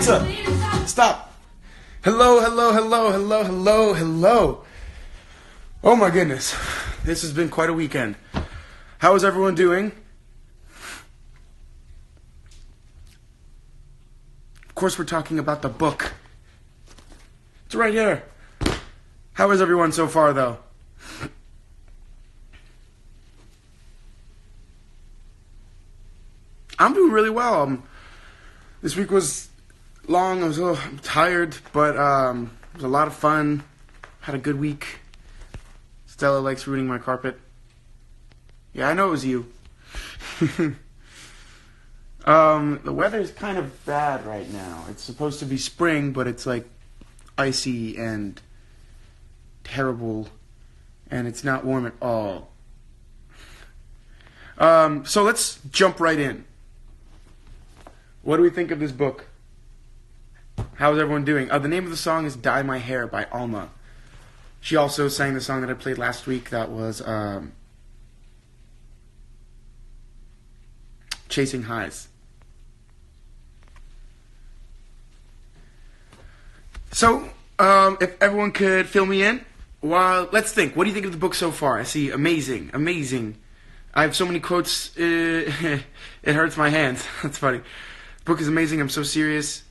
pizza. Stop. Hello, hello, hello, hello, hello, hello. Oh my goodness. This has been quite a weekend. How is everyone doing? Of course, we're talking about the book. It's right here. How is everyone so far, though? I'm doing really well. This week was long. I was a little tired, but it was a lot of fun. Had a good week. Stella likes ruining my carpet. Yeah, I know it was you. The weather is kind of bad right now. It's supposed to be spring, but it's like icy and terrible, and it's not warm at all. So let's jump right in. What do we think of this book? How is everyone doing? The name of the song is Dye My Hair by Alma. She also sang the song that I played last week that was Chasing Highs. So, if everyone could fill me in, let's think. What do you think of the book so far? I see amazing, amazing. I have so many quotes, it hurts my hands. That's funny. The book is amazing. I'm so serious.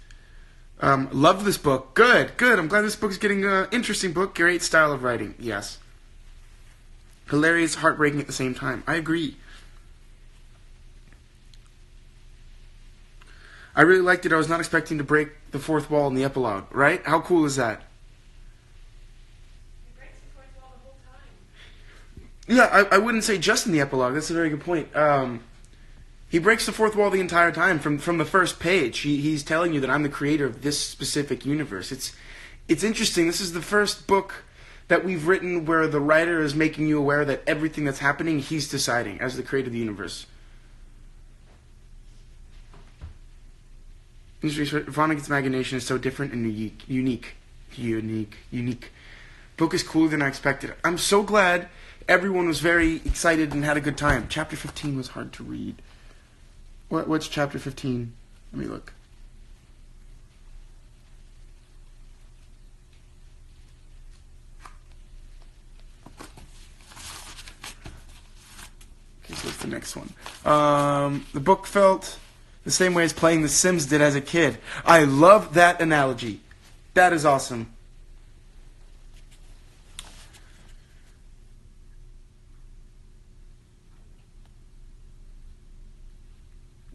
Love this book. Good. I'm glad this book is getting an interesting book. Great style of writing. Yes. Hilarious, heartbreaking at the same time. I agree. I really liked it. I was not expecting to break the fourth wall in the epilogue, right? How cool is that? It breaks the fourth wall the whole time. Yeah, I wouldn't say just in the epilogue. That's a very good point. He breaks the fourth wall the entire time from the first page. He's telling you that I'm the creator of this specific universe. It's interesting. This is the first book that we've written where the writer is making you aware that everything that's happening, he's deciding as the creator of the universe. Vonnegut's imagination is so different and unique. Book is cooler than I expected. I'm so glad everyone was very excited and had a good time. Chapter 15 was hard to read. What's chapter 15? Let me look. Okay, so what's the next one? The book felt the same way as playing The Sims did as a kid. I love that analogy. That is awesome.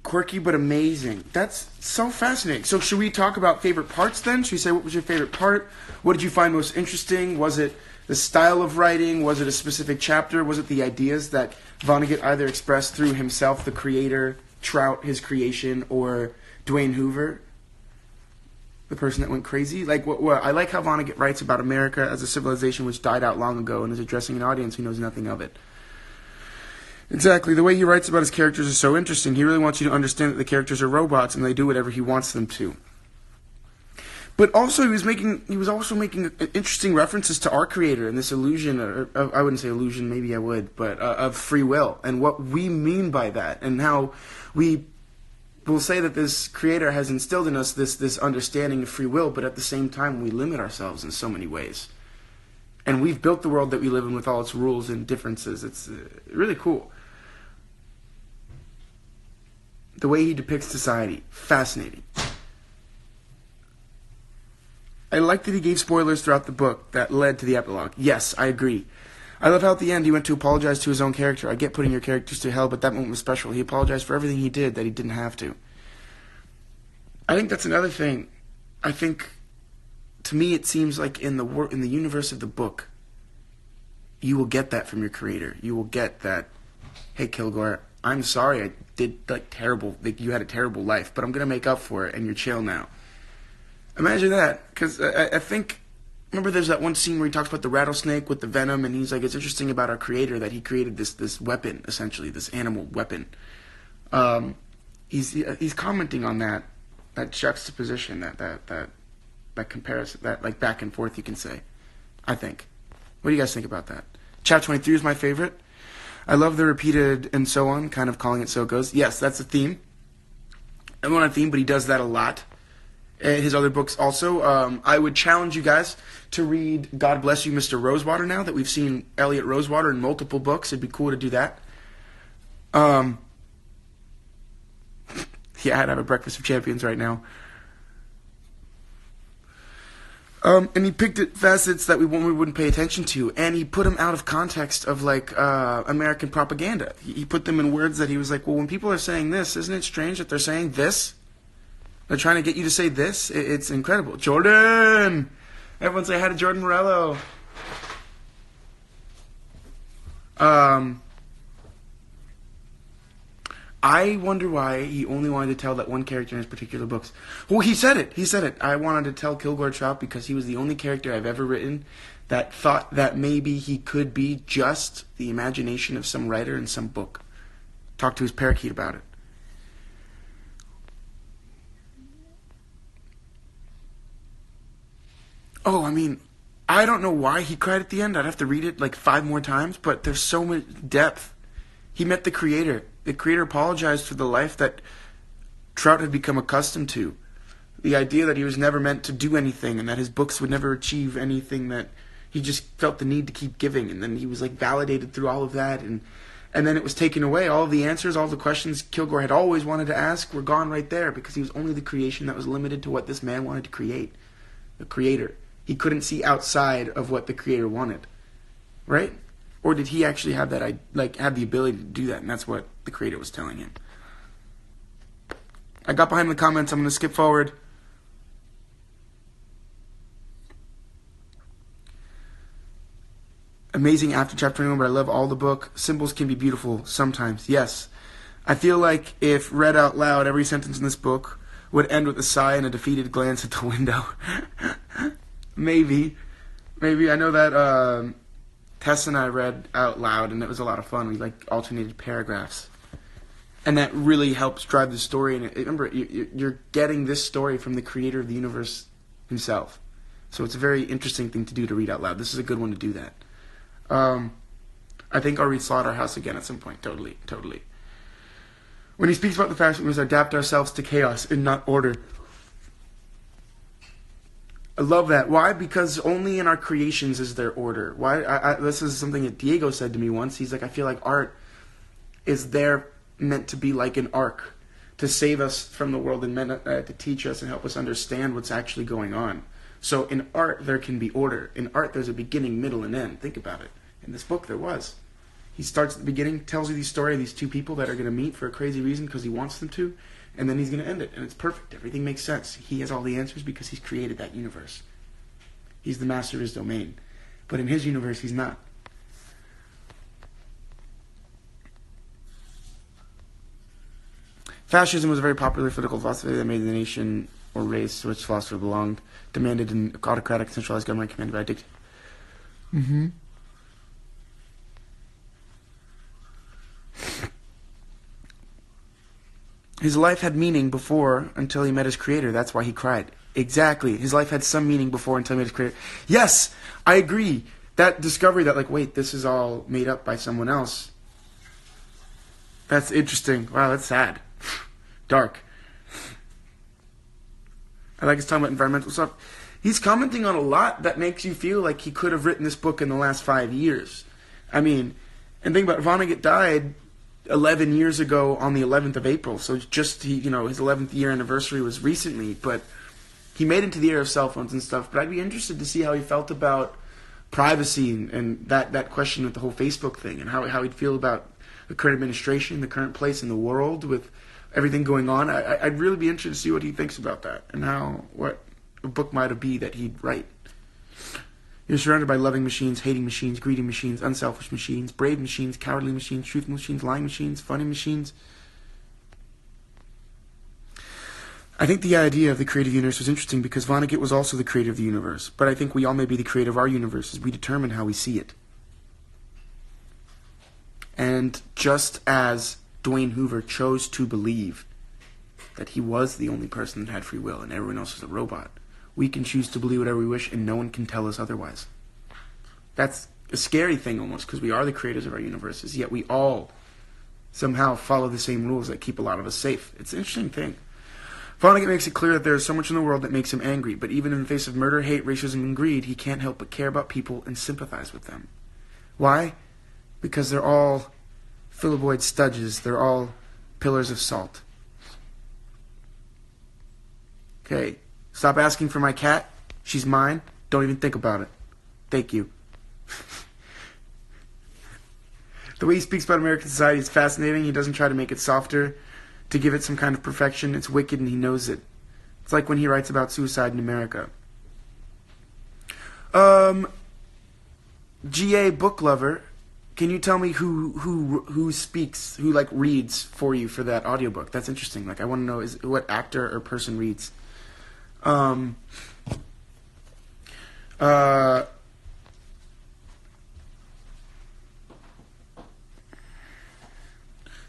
Quirky but amazing. That's so fascinating. So should we talk about favorite parts then? Should we say what was your favorite part? What did you find most interesting? Was it the style of writing? Was it a specific chapter? Was it the ideas that Vonnegut either expressed through himself, the creator, Trout, his creation, or Dwayne Hoover, the person that went crazy? Like, what I like how Vonnegut writes about America as a civilization which died out long ago and is addressing an audience who knows nothing of it. Exactly. The way he writes about his characters is so interesting. He really wants you to understand that the characters are robots and they do whatever he wants them to. But also, he was also making interesting references to our creator and this illusion, or I wouldn't say illusion, maybe I would, but of free will and what we mean by that, and how we will say that this creator has instilled in us this understanding of free will, but at the same time we limit ourselves in so many ways. And we've built the world that we live in with all its rules and differences. It's really cool. The way he depicts society, fascinating. I like that he gave spoilers throughout the book that led to the epilogue. Yes, I agree. I love how at the end he went to apologize to his own character. I get putting your characters to hell, but that moment was special. He apologized for everything he did that he didn't have to. I think that's another thing. I think, to me, it seems like in the universe of the book, you will get that from your creator. You will get that, hey, Kilgore, I'm sorry I did terrible. You had a terrible life, but I'm going to make up for it, and you're chill now. Imagine that, because I think, remember there's that one scene where he talks about the rattlesnake with the venom, and he's like, it's interesting about our creator that he created this weapon, essentially, this animal weapon. He's commenting on that juxtaposition, that comparison, that like back and forth, you can say, I think. What do you guys think about that? Chapter 23 is my favorite. I love the repeated and so on, kind of calling it so it goes. Yes, that's a theme. I'm not a theme, but he does that a lot. his other books also. I would challenge you guys to read God Bless You, Mr. Rosewater now that we've seen Elliot Rosewater in multiple books. It'd be cool to do that. Yeah, I'd have a Breakfast of Champions right now. And he picked at facets that we wouldn't pay attention to, and he put them out of context of like American propaganda. He put them in words that he was like, well, when people are saying this, isn't it strange that they're saying this? They're trying to get you to say this. It's incredible. Jordan! Everyone say hi to Jordan Morello. I wonder why he only wanted to tell that one character in his particular books. Well, he said it. He said it. I wanted to tell Kilgore Trout because he was the only character I've ever written that thought that maybe he could be just the imagination of some writer in some book. Talk to his parakeet about it. Oh, I mean, I don't know why he cried at the end. I'd have to read it like 5 more times, but there's so much depth. He met the creator. The creator apologized for the life that Trout had become accustomed to. The idea that he was never meant to do anything and that his books would never achieve anything, that he just felt the need to keep giving. And then he was like validated through all of that, and then it was taken away. All of the answers, all of the questions Kilgore had always wanted to ask were gone right there because he was only the creation that was limited to what this man wanted to create. The creator. He couldn't see outside of what the creator wanted. Right? Or did he actually have that, have the ability to do that, and that's what the creator was telling him? I got behind the comments. I'm going to skip forward. Amazing after chapter 21, but I love all the book. Symbols can be beautiful sometimes. Yes. I feel like if read out loud, every sentence in this book would end with a sigh and a defeated glance at the window. Maybe. I know that Tess and I read out loud, and it was a lot of fun. We alternated paragraphs. And that really helps drive the story. And remember, you're getting this story from the creator of the universe himself. So it's a very interesting thing to do, to read out loud. This is a good one to do that. I think I'll read Slaughterhouse again at some point. Totally. When he speaks about the fact that we must adapt ourselves to chaos and not order. I love that. Why? Because only in our creations is there order. Why? This is something that Diego said to me once. He's like, I feel like art is there meant to be like an ark to save us from the world and meant to teach us and help us understand what's actually going on. So in art, there can be order. In art, there's a beginning, middle, and end. Think about it. In this book, there was. He starts at the beginning, tells you the story of these two people that are going to meet for a crazy reason because he wants them to, and then he's going to end it, and it's perfect. Everything makes sense. He has all the answers because he's created that universe. He's the master of his domain. But in his universe, he's not. Fascism was a very popular political philosophy that made the nation or race to which philosopher belonged, demanded an autocratic, centralized government commanded by a dictator. His life had meaning before until he met his creator. That's why he cried. Exactly. His life had some meaning before until he met his creator. Yes, I agree. That discovery that, wait, this is all made up by someone else. That's interesting. Wow, that's sad. Dark. I like his talking about environmental stuff. He's commenting on a lot that makes you feel like he could have written this book in the last 5 years. I mean, and think about it, Vonnegut died 11 years ago on the 11th of April. So just, his 11th year anniversary was recently, but he made it to the era of cell phones and stuff. But I'd be interested to see how he felt about privacy and that question with the whole Facebook thing, and how he'd feel about the current administration, the current place in the world with everything going on. I'd really be interested to see what he thinks about that and what a book might be that he'd write. You're surrounded by loving machines, hating machines, greedy machines, unselfish machines, brave machines, cowardly machines, truthful machines, lying machines, funny machines. I think the idea of the creative universe was interesting because Vonnegut was also the creator of the universe. But I think we all may be the creator of our universe as we determine how we see it. And just as Dwayne Hoover chose to believe that he was the only person that had free will and everyone else was a robot, we can choose to believe whatever we wish and no one can tell us otherwise. That's a scary thing almost because we are the creators of our universes, yet we all somehow follow the same rules that keep a lot of us safe. It's an interesting thing. Vonnegut makes it clear that there is so much in the world that makes him angry, but even in the face of murder, hate, racism, and greed, he can't help but care about people and sympathize with them. Why? Because they're all philoboid studges. They're all pillars of salt. Okay, stop asking for my cat. She's mine. Don't even think about it. Thank you. The way he speaks about American society is fascinating. He doesn't try to make it softer, to give it some kind of perfection. It's wicked and he knows it. It's like when he writes about suicide in America. GA book lover, can you tell me who speaks, who like reads for you for that audiobook? That's interesting. Like I want to know what actor or person reads.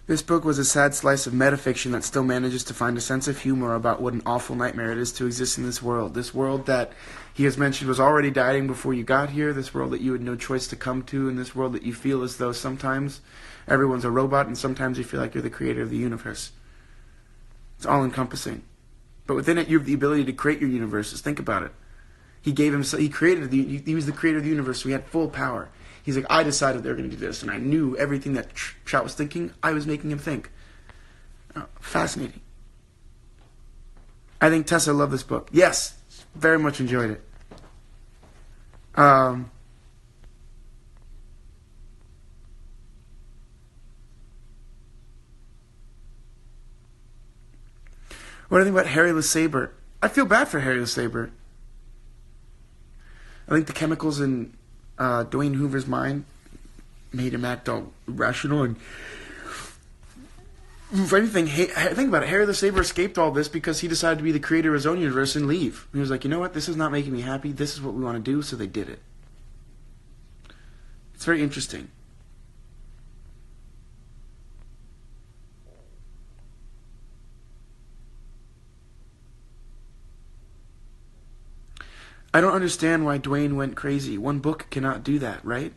This book was a sad slice of metafiction that still manages to find a sense of humor about what an awful nightmare it is to exist in this world. This world that he has mentioned was already dying before you got here, this world that you had no choice to come to, and this world that you feel as though sometimes everyone's a robot and sometimes you feel like you're the creator of the universe. It's all-encompassing. But within it, you have the ability to create your universes. Think about it. He was the creator of the universe, so he had full power. He's like, I decided they were going to do this, and I knew everything that Trout was thinking, I was making him think. Fascinating. I think Tessa loved this book. Yes, very much enjoyed it. What do you think about Harry LeSabre? I feel bad for Harry LeSabre. I think the chemicals in Dwayne Hoover's mind made him act all irrational. And if anything, think about it. Harry LeSabre escaped all this because he decided to be the creator of his own universe and leave. He was like, you know what? This is not making me happy. This is what we want to do, so they did it. It's very interesting. I don't understand why Dwayne went crazy. One book cannot do that, right?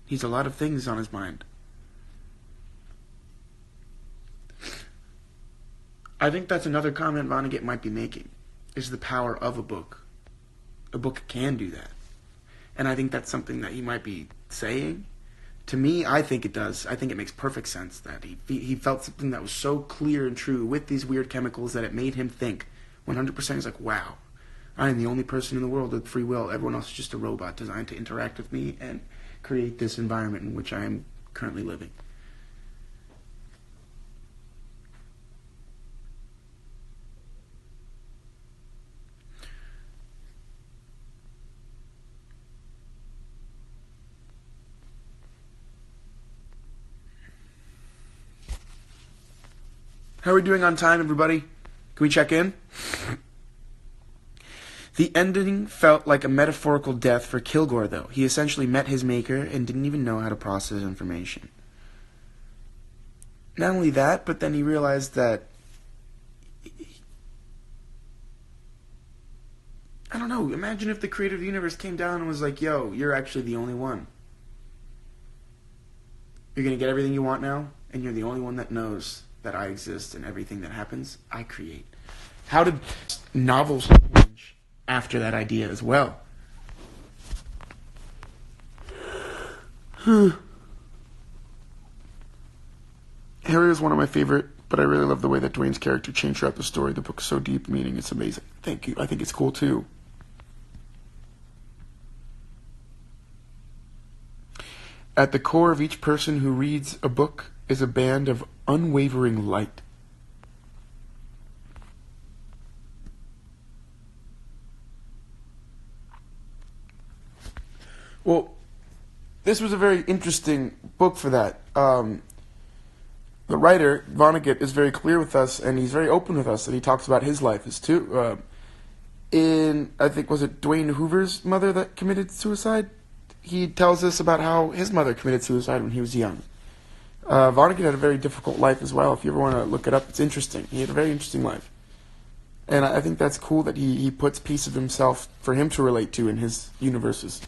He's a lot of things on his mind. I think that's another comment Vonnegut might be making, is the power of a book. A book can do that. And I think that's something that he might be saying. To me, I think it does. I think it makes perfect sense that he felt something that was so clear and true with these weird chemicals that it made him think 100%. He's like, wow. I am the only person in the world with free will. Everyone else is just a robot designed to interact with me and create this environment in which I am currently living. How are we doing on time, everybody? Can we check in? The ending felt like a metaphorical death for Kilgore, though. He essentially met his maker and didn't even know how to process information. Not only that, but then he realized that... I don't know, imagine if the creator of the universe came down and was like, yo, you're actually the only one. You're going to get everything you want now, and you're the only one that knows that I exist, and everything that happens, I create. How did novels change after that idea as well? Harry is one of my favorite, but I really love the way that Dwayne's character changed throughout the story. The book is so deep, meaning it's amazing. Thank you. I think it's cool too. At the core of each person who reads a book is a band of unwavering light. Well, this was a very interesting book for that. The writer, Vonnegut, is very clear with us, and he's very open with us, and he talks about his life as too. I think, was it Dwayne Hoover's mother that committed suicide? He tells us about how his mother committed suicide when he was young. Vonnegut had a very difficult life as well. If you ever want to look it up, it's interesting. He had a very interesting life. And I think that's cool that he puts piece of himself for him to relate to in his universes.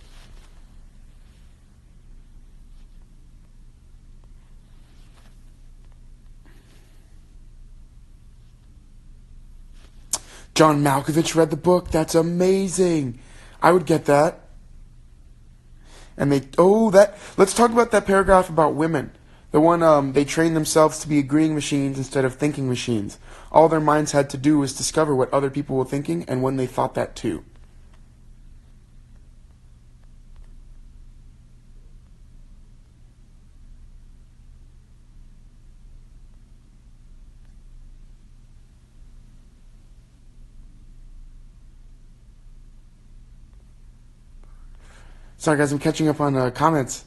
John Malkovich read the book. That's amazing. I would get that. And let's talk about that paragraph about women. The one, they trained themselves to be agreeing machines instead of thinking machines. All their minds had to do was discover what other people were thinking and when they thought that too. Sorry guys, I'm catching up on comments.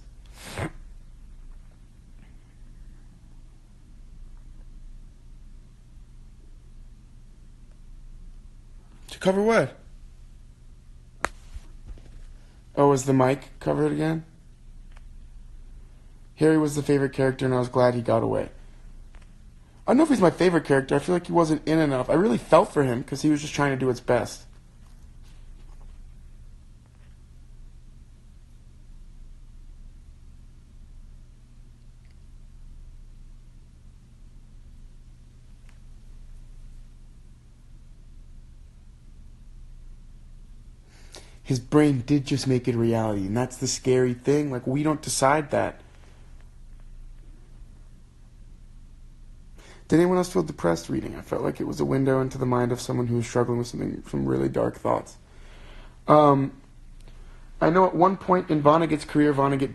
To cover what? Oh, was the mic covered again? Harry was the favorite character and I was glad he got away. I don't know if he's my favorite character. I feel like he wasn't in enough. I really felt for him because he was just trying to do his best. His brain did just make it a reality, and that's the scary thing. Like, we don't decide that. Did anyone else feel depressed reading? I felt like it was a window into the mind of someone who was struggling with some really dark thoughts. I know at one point in Vonnegut's career, Vonnegut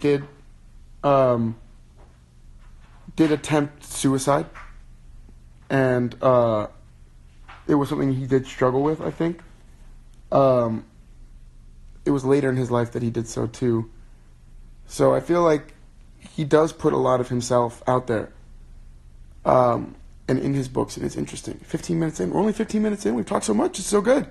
did attempt suicide, and it was something he did struggle with, I think. It was later in his life that he did so too. So I feel like he does put a lot of himself out there. And in his books, and it's interesting. 15 minutes in. We're only 15 minutes in. We've talked so much. It's so good.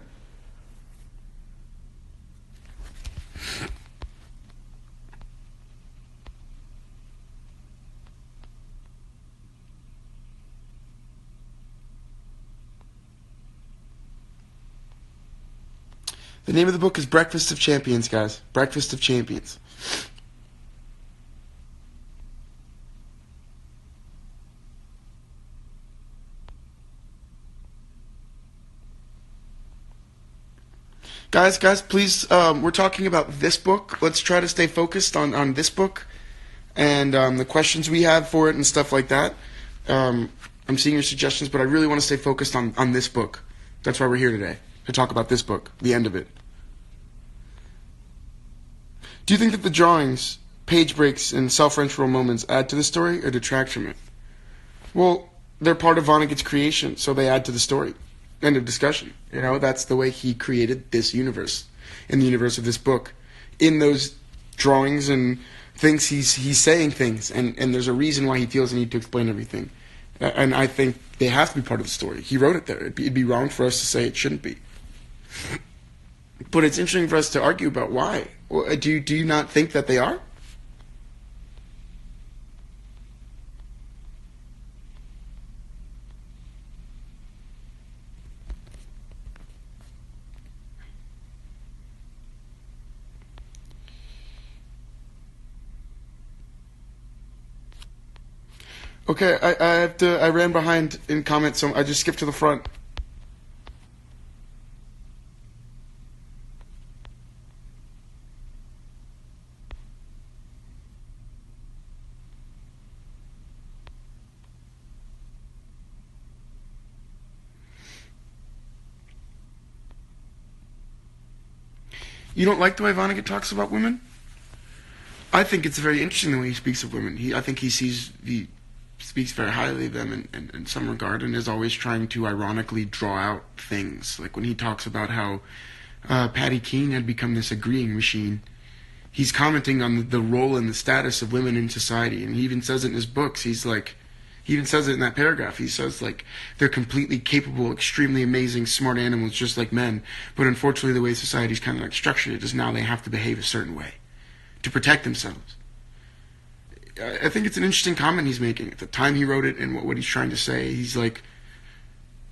The name of the book is Breakfast of Champions, guys. Breakfast of Champions. Guys, please, we're talking about this book. Let's try to stay focused on this book and the questions we have for it and stuff like that. I'm seeing your suggestions, but I really want to stay focused on this book. That's why we're here today, to talk about this book, the end of it. Do you think that the drawings, page breaks, and self-referential moments add to the story or detract from it? Well, they're part of Vonnegut's creation, so they add to the story. End of discussion. You know, that's the way he created this universe, in the universe of this book. In those drawings and things, he's saying things, and there's a reason why he feels the need to explain everything. And I think they have to be part of the story. He wrote it there. It'd be wrong for us to say it shouldn't be. But it's interesting for us to argue about why. Do you not think that they are? Okay, I ran behind in comments, so I just skipped to the front. You don't like the way Vonnegut talks about women? I think it's very interesting the way he speaks of women. I think he speaks very highly of them in some regard, and is always trying to ironically draw out things. Like when he talks about how Patty Keene had become this agreeing machine, he's commenting on the role and the status of women in society, and he even says it in his books. He even says it in that paragraph. He says, like, they're completely capable, extremely amazing, smart animals just like men, but unfortunately the way society's kind of like structured it is now they have to behave a certain way to protect themselves. I think it's an interesting comment he's making. At the time he wrote it and what he's trying to say, he's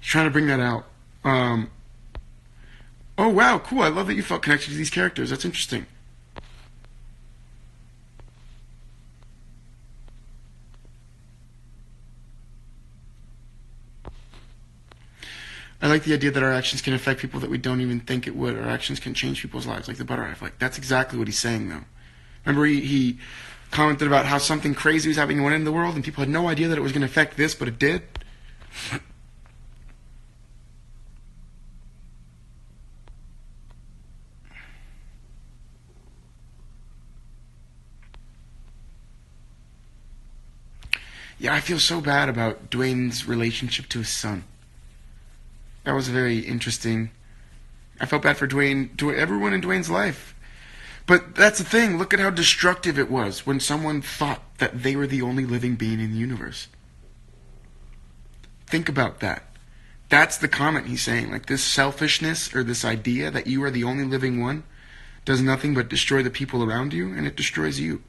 trying to bring that out. Oh, wow, cool. I love that you felt connected to these characters. That's interesting. I like the idea that our actions can affect people that we don't even think it would. Our actions can change people's lives, like the butterfly effect. That's exactly what he's saying, though. Remember, he commented about how something crazy was happening in one end of the world, and people had no idea that it was going to affect this, but it did. Yeah, I feel so bad about Dwayne's relationship to his son. That was very interesting. I felt bad for Dwayne, everyone in Dwayne's life. But that's the thing. Look at how destructive it was when someone thought that they were the only living being in the universe. Think about that. That's the comment he's saying. Like, this selfishness or this idea that you are the only living one does nothing but destroy the people around you, and it destroys you.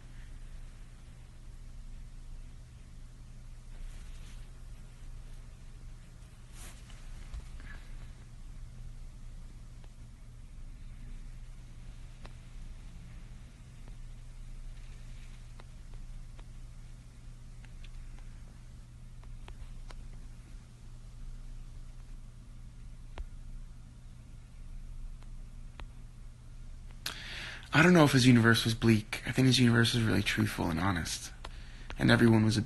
I don't know if his universe was bleak. I think his universe was really truthful and honest. And everyone was a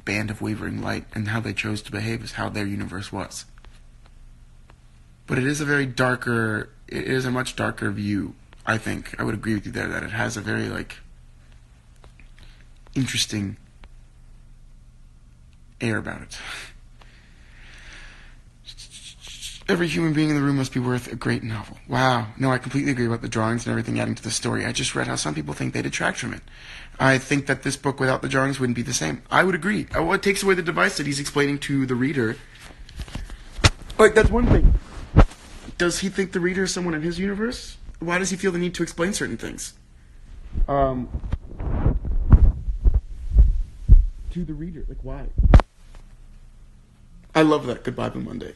band of wavering light, and how they chose to behave is how their universe was. But it is a much darker view, I think. I would agree with you there that it has a very, interesting air about it. Every human being in the room must be worth a great novel. Wow. No, I completely agree about the drawings and everything adding to the story. I just read how some people think they detract from it. I think that this book without the drawings wouldn't be the same. I would agree. Well, it takes away the device that he's explaining to the reader. That's one thing. Does he think the reader is someone in his universe? Why does he feel the need to explain certain things? To the reader. Why? I love that. Goodbye, Blue Monday.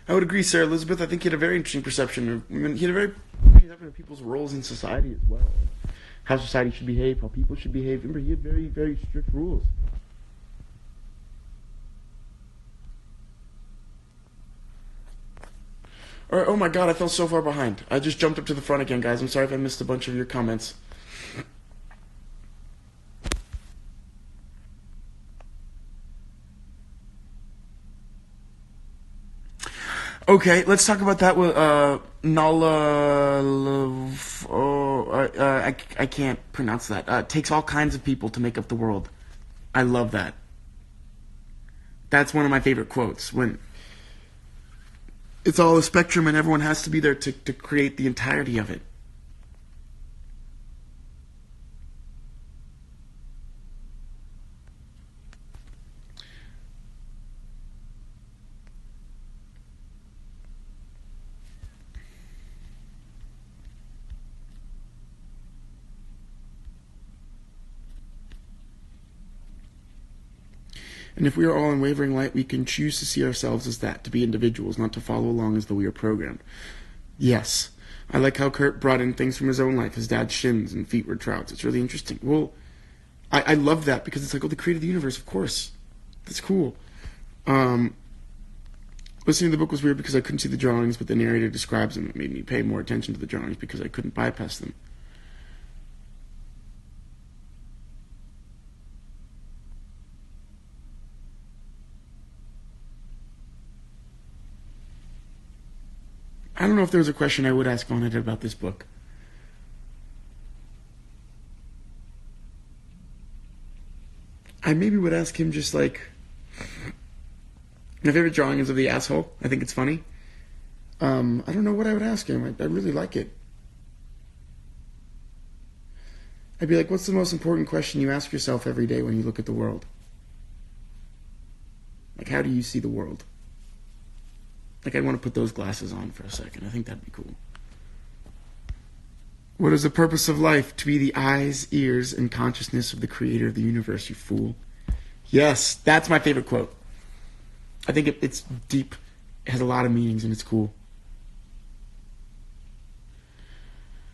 I would agree, Sarah Elizabeth. I think he had a very interesting perception he had a very perception of people's roles in society as well. How society should behave, how people should behave. Remember, he had very, very strict rules. Alright, oh my god, I fell so far behind. I just jumped up to the front again, guys. I'm sorry if I missed a bunch of your comments. Okay, let's talk about that with Nala. I can't pronounce that. Takes all kinds of people to make up the world. I love that. That's one of my favorite quotes. When it's all a spectrum and everyone has to be there to create the entirety of it. And if we are all in wavering light, we can choose to see ourselves as that, to be individuals, not to follow along as though we are programmed. Yes. I like how Kurt brought in things from his own life. His dad's shins and feet were trouts. It's really interesting. Well, I love that because it's they created the universe, of course. That's cool. Listening to the book was weird because I couldn't see the drawings, but the narrator describes them. It made me pay more attention to the drawings because I couldn't bypass them. I don't know if there was a question I would ask Vonnegut about this book. I maybe would ask him just my favorite drawing is of the asshole. I think it's funny. I don't know what I would ask him. I really like it. I'd be like, what's the most important question you ask yourself every day when you look at the world? How do you see the world? I'd want to put those glasses on for a second. I think that'd be cool. What is the purpose of life? To be the eyes, ears, and consciousness of the creator of the universe, you fool. Yes, that's my favorite quote. I think it's deep, it has a lot of meanings, and it's cool.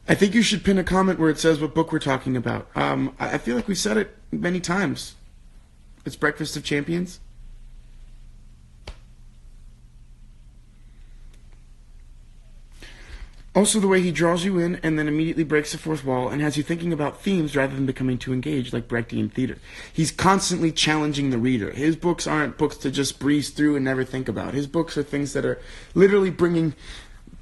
I think you should pin a comment where it says what book we're talking about. I feel like we said it many times. It's Breakfast of Champions. Also, the way he draws you in and then immediately breaks the fourth wall and has you thinking about themes rather than becoming too engaged like Brechtian theater. He's constantly challenging the reader. His books aren't books to just breeze through and never think about. His books are things that are literally bringing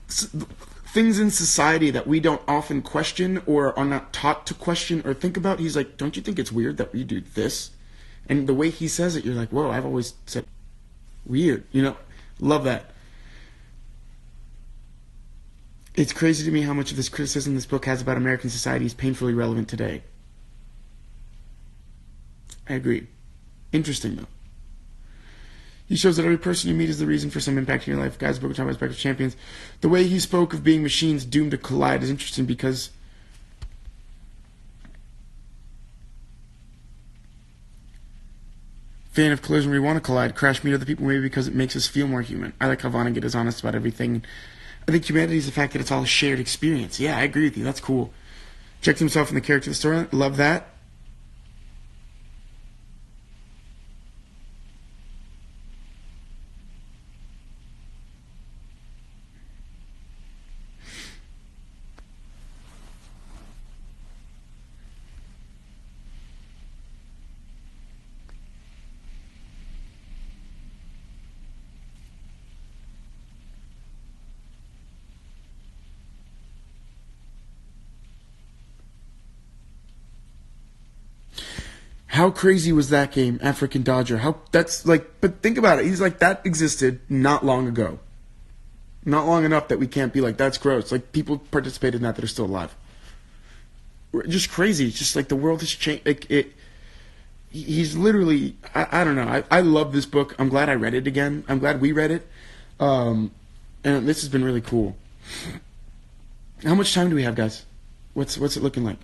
things in society that we don't often question or are not taught to question or think about. He's like, don't you think it's weird that we do this? And the way he says it, you're like, whoa, I've always said weird. Love that. It's crazy to me how much of this criticism this book has about American society is painfully relevant today. I agree. Interesting, though. He shows that every person you meet is the reason for some impact in your life. Guys, book we're talking about Breakfast of Champions. The way he spoke of being machines doomed to collide is interesting because fan of collision where we want to collide, crash meet other people maybe because it makes us feel more human. I like how Vonnegut is honest about everything. I think humanity is the fact that it's all a shared experience. Yeah, I agree with you. That's cool. Checked himself in the character of the story. Love that. How crazy was that game, African Dodger? But think about it. He's like, that existed not long ago. Not long enough that we can't be like, that's gross. Like, people participated in that are still alive. Just crazy. It's just like the world has changed. He's literally, I don't know. I love this book. I'm glad I read it again. I'm glad we read it. And this has been really cool. How much time do we have, guys? What's it looking like?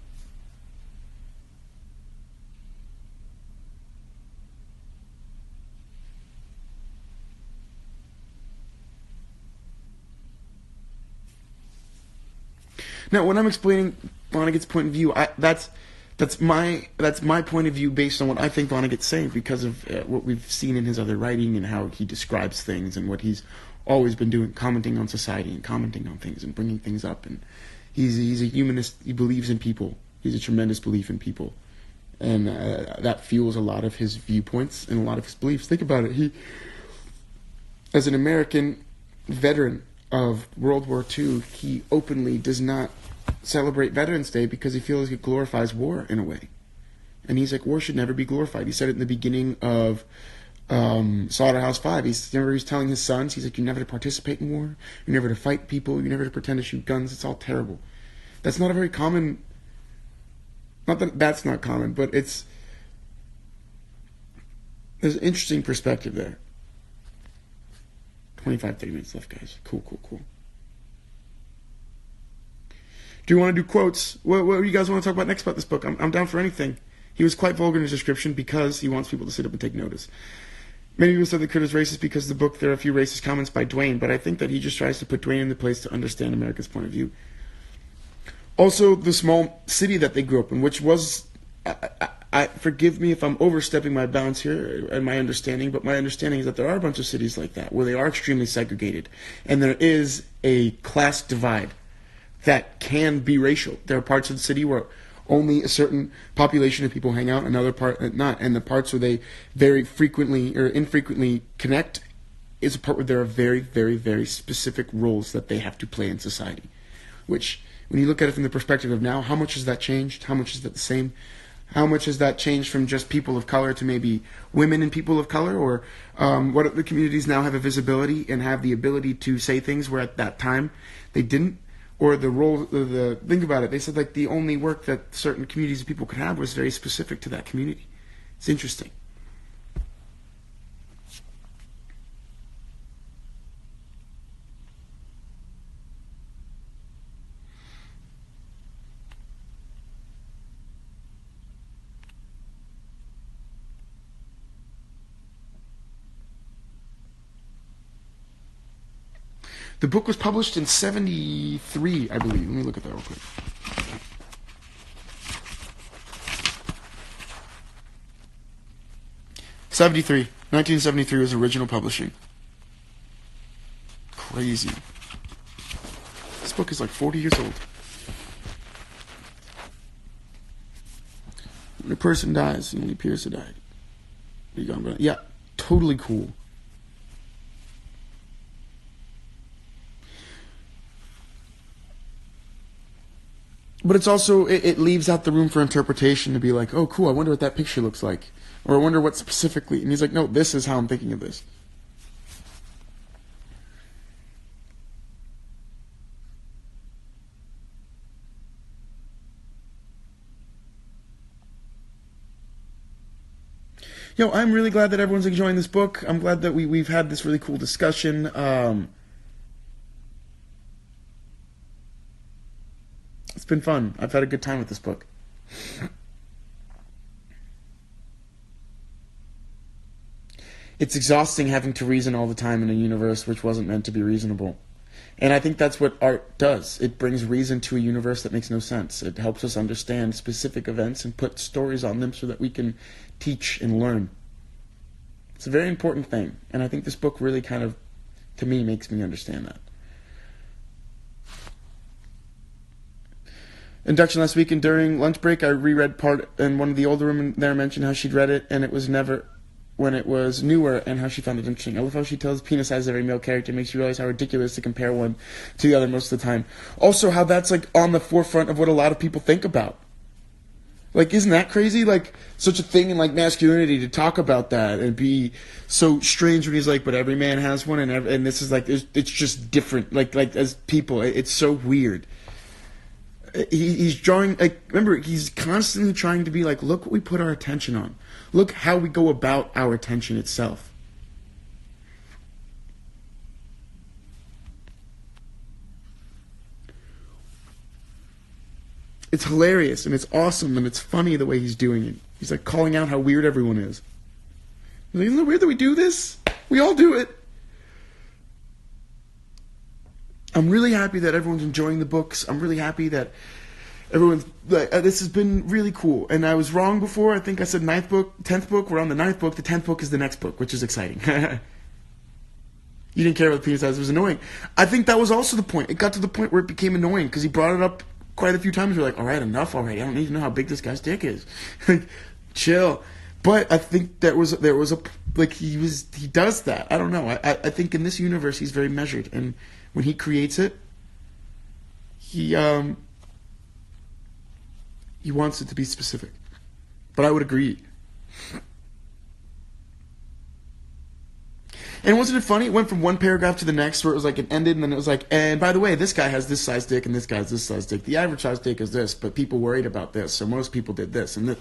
Now, when I'm explaining Vonnegut's point of view, that's my point of view based on what I think Vonnegut's saying because of what we've seen in his other writing and how he describes things and what he's always been doing, commenting on society and commenting on things and bringing things up. And he's a humanist. He believes in people. He's a tremendous belief in people, and that fuels a lot of his viewpoints and a lot of his beliefs. Think about it. He, as an American veteran of World War II, he openly does not celebrate Veterans Day because he feels it glorifies war in a way. And he's like, war should never be glorified. He said it in the beginning of Slaughterhouse-5. He's telling his sons, he's like, you're never to participate in war, you're never to fight people, you're never to pretend to shoot guns, it's all terrible. That's not a very common, not that that's not common, but there's an interesting perspective there. 25, 30 minutes left, guys. Cool. Do you want to do quotes? What do you guys want to talk about next about this book? I'm down for anything. He was quite vulgar in his description because he wants people to sit up and take notice. Many people said the critic is racist because of the book there are a few racist comments by Dwayne, but I think that he just tries to put Dwayne in the place to understand America's point of view. Also, the small city that they grew up in, which was... forgive me if I'm overstepping my bounds here and my understanding, but my understanding is that there are a bunch of cities like that where they are extremely segregated, and there is a class divide that can be racial. There are parts of the city where only a certain population of people hang out, another part not, and the parts where they very frequently or infrequently connect is a part where there are very, very, very specific roles that they have to play in society, which, when you look at it from the perspective of now, how much has that changed? How much is that the same? How much has that changed from just people of color to maybe women and people of color? Or what if the communities now have a visibility and have the ability to say things where at that time they didn't? Or the role, think about it, they said like the only work that certain communities of people could have was very specific to that community. It's interesting. The book was published in 73, I believe. Let me look at that real quick. '73. 1973 was original publishing. Crazy. This book is like 40 years old. When a person dies, he only appears to die. Yeah, totally cool. But it's also, it leaves out the room for interpretation to be like, oh, cool, I wonder what that picture looks like. Or I wonder what specifically. And he's like, no, this is how I'm thinking of this. Yo, I'm really glad that everyone's enjoying this book. I'm glad that we've had this really cool discussion. It's been fun. I've had a good time with this book. It's exhausting having to reason all the time in a universe which wasn't meant to be reasonable. And I think that's what art does. It brings reason to a universe that makes no sense. It helps us understand specific events and put stories on them so that we can teach and learn. It's a very important thing. And I think this book really kind of, to me, makes me understand that. Induction last week, and during lunch break, I reread part, and one of the older women there mentioned how she'd read it, and it was never when it was newer, and how she found it interesting. I love how she tells penis size every male character, makes you realize how ridiculous to compare one to the other most of the time. Also, how that's like on the forefront of what a lot of people think about. Like, isn't that crazy? Like, such a thing in like masculinity to talk about that and be so strange when he's like, but every man has one, and this is like, it's just different. Like as people, it's so weird. He's drawing, like, remember, he's constantly trying to be like, look what we put our attention on. Look how we go about our attention itself. It's hilarious, and it's awesome, and it's funny the way he's doing it. He's like calling out how weird everyone is. He's like, isn't it weird that we do this? We all do it. I'm really happy that everyone's enjoying the books. I'm really happy that everyone's like, this has been really cool. And I was wrong before. I think I said 9th book, 10th book. We're on the 9th book. The 10th book is the next book, which is exciting. You didn't care about the penis size. It was annoying. I think that was also the point. It got to the point where it became annoying because he brought it up quite a few times. We're like, all right, enough already. I don't need to know how big this guy's dick is. Like, chill. But I think there was a like he does that. I don't know. I think in this universe he's very measured, and when he creates it, he wants it to be specific. But I would agree. And wasn't it funny? It went from one paragraph to the next where it was like it ended, and then it was like, and by the way, this guy has this size dick and this guy has this size dick. The average size dick is this, but people worried about this, so most people did this. And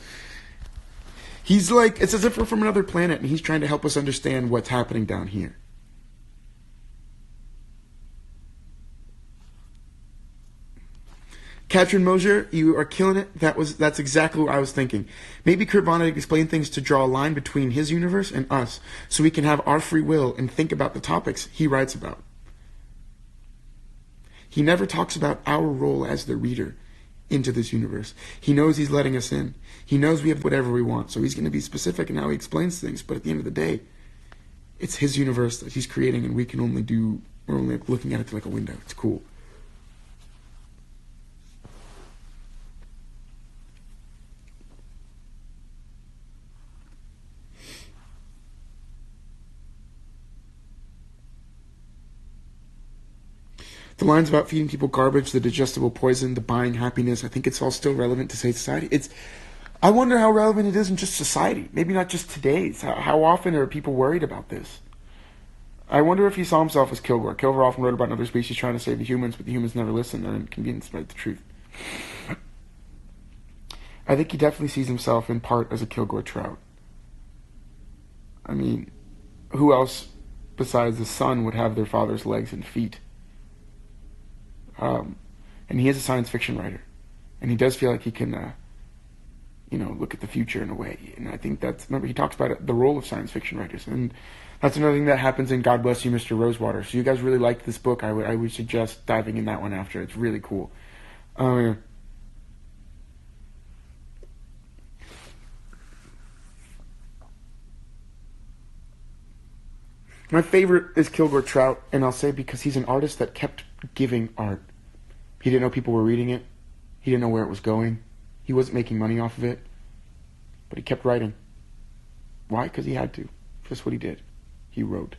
he's like, it's as if we're from another planet, and he's trying to help us understand what's happening down here. Katrin Mosier, you are killing it. That's exactly what I was thinking. Maybe Kurt Vonnegut explained things to draw a line between his universe and us, so we can have our free will and think about the topics he writes about. He never talks about our role as the reader into this universe. He knows he's letting us in. He knows we have whatever we want, so he's going to be specific in how he explains things, but at the end of the day, it's his universe that he's creating, and we're only looking at it through like a window. It's cool. The lines about feeding people garbage, the digestible poison, the buying happiness, I think it's all still relevant to today's society. I wonder how relevant it is in just society. Maybe not just today's. How often are people worried about this? I wonder if he saw himself as Kilgore. Kilgore often wrote about another species trying to save the humans, but the humans never listen. They're inconvenienced by the truth. I think he definitely sees himself in part as a Kilgore trout. I mean, who else besides the sun would have their father's legs and feet? And he is a science fiction writer, and he does feel like he can, look at the future in a way. And I think remember, he talks about the role of science fiction writers, and that's another thing that happens in God Bless You, Mr. Rosewater. So you guys really liked this book. I would suggest diving in that one after. It's really cool. My favorite is Kilgore Trout, and I'll say because he's an artist that kept giving art. He didn't know people were reading it. He didn't know where it was going. He wasn't making money off of it. But he kept writing. Why? Because he had to. Just what he did. He wrote.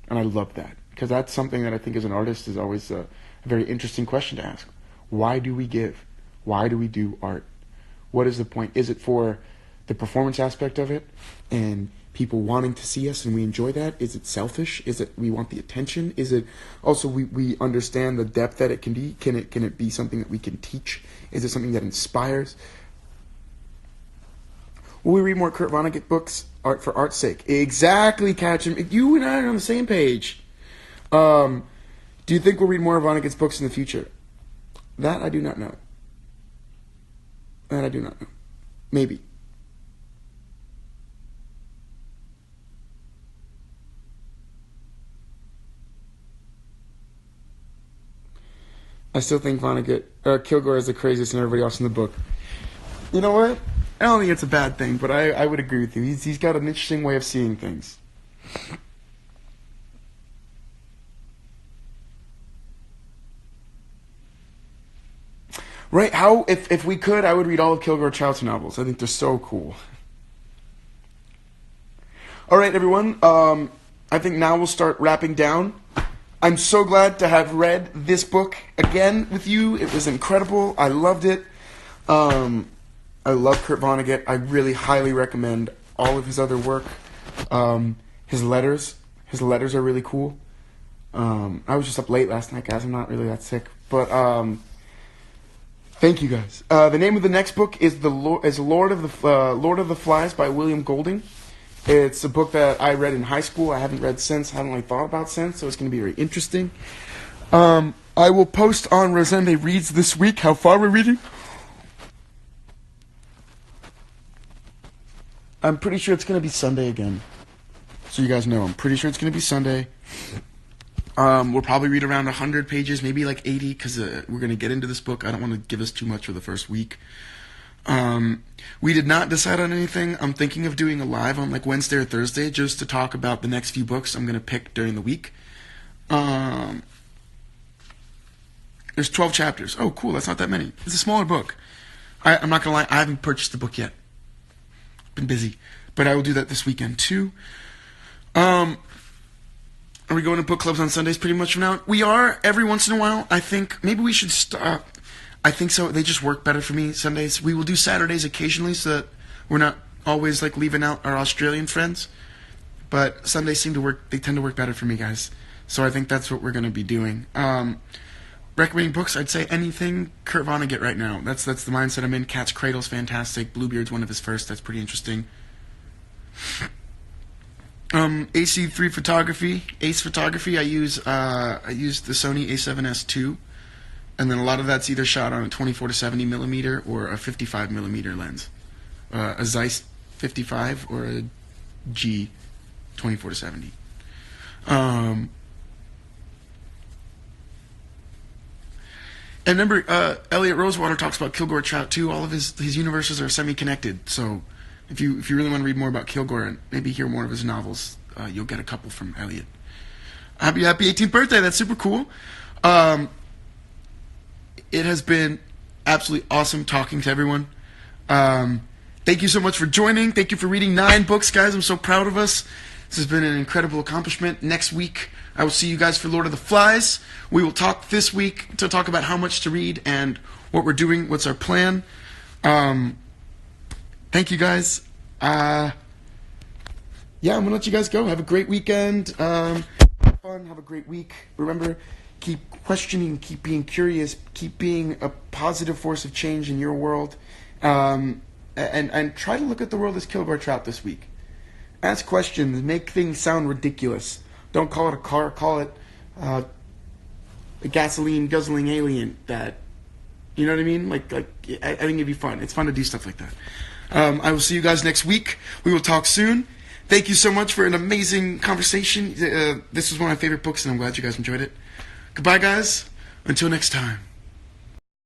And I love that. Because that's something that I think as an artist is always a very interesting question to ask. Why do we give? Why do we do art? What is the point? Is it for the performance aspect of it and people wanting to see us and we enjoy that? Is it selfish? Is it we want the attention? Is it also we understand the depth that it can be? Can it be something that we can teach? Is it something that inspires? Will we read more Kurt Vonnegut books? Art for art's sake. Exactly, Catchin. You and I are on the same page. Do you think we'll read more of Vonnegut's books in the future? That I do not know. That I do not know. Maybe. I still think Kilgore is the craziest and everybody else in the book. You know what? I don't think it's a bad thing, but I would agree with you. He's got an interesting way of seeing things. Right? If we could, I would read all of Kilgore Trout's novels. I think they're so cool. All right, everyone. I think now we'll start wrapping down. I'm so glad to have read this book again with you. It was incredible. I loved it. I love Kurt Vonnegut. I really highly recommend all of his other work. His letters are really cool. I was just up late last night, guys. I'm not really that sick, but thank you, guys. The name of the next book is Lord of the Flies by William Golding. It's a book that I read in high school. I haven't read since. I haven't really thought about since, so it's going to be very interesting. I will post on RosendeReads this week how far we're reading. I'm pretty sure it's going to be Sunday again. So you guys know, I'm pretty sure it's going to be Sunday. We'll probably read around 100 pages, maybe like 80, because we're going to get into this book. I don't want to give us too much for the first week. We did not decide on anything. I'm thinking of doing a live on like Wednesday or Thursday just to talk about the next few books I'm going to pick during the week. There's 12 chapters. Oh, cool. That's not that many. It's a smaller book. I'm not going to lie. I haven't purchased the book yet. Been busy. But I will do that this weekend too. Are we going to book clubs on Sundays pretty much from now on? We are every once in a while. I think maybe we should stop. I think so. They just work better for me Sundays. We will do Saturdays occasionally so that we're not always like leaving out our Australian friends. But Sundays seem to work. They tend to work better for me, guys. So I think that's what we're going to be doing. Recommending books, I'd say anything Kurt Vonnegut right now. That's the mindset I'm in. Cat's Cradle's fantastic. Bluebeard's one of his first. That's pretty interesting. AC3 photography, Ace photography. I use the Sony A7S II, and then a lot of that's either shot on a 24 to 70 millimeter or a 55 millimeter lens, a Zeiss 55 or a G 24 to 70. And remember, Elliot Rosewater talks about Kilgore Trout too. All of his universes are semi-connected. So if you really want to read more about Kilgore and maybe hear more of his novels, you'll get a couple from Elliot. Happy 18th birthday! That's super cool. It has been absolutely awesome talking to everyone. Thank you so much for joining. Thank you for reading 9 books, guys. I'm so proud of us. This has been an incredible accomplishment. Next week, I will see you guys for Lord of the Flies. We will talk this week to talk about how much to read and what we're doing, what's our plan. Thank you, guys. I'm going to let you guys go. Have a great weekend. Have fun. Have a great week. Remember, keep questioning, keep being curious, keep being a positive force of change in your world. And try to look at the world as Kilgore Trout this week. Ask questions. Make things sound ridiculous. Don't call it a car. Call it a gasoline guzzling alien that You know what I mean? Like I think it'd be fun. It's fun to do stuff like that. I will see you guys next week. We will talk soon. Thank you so much for an amazing conversation. This was one of my favorite books, and I'm glad you guys enjoyed it. Goodbye, guys. Until next time.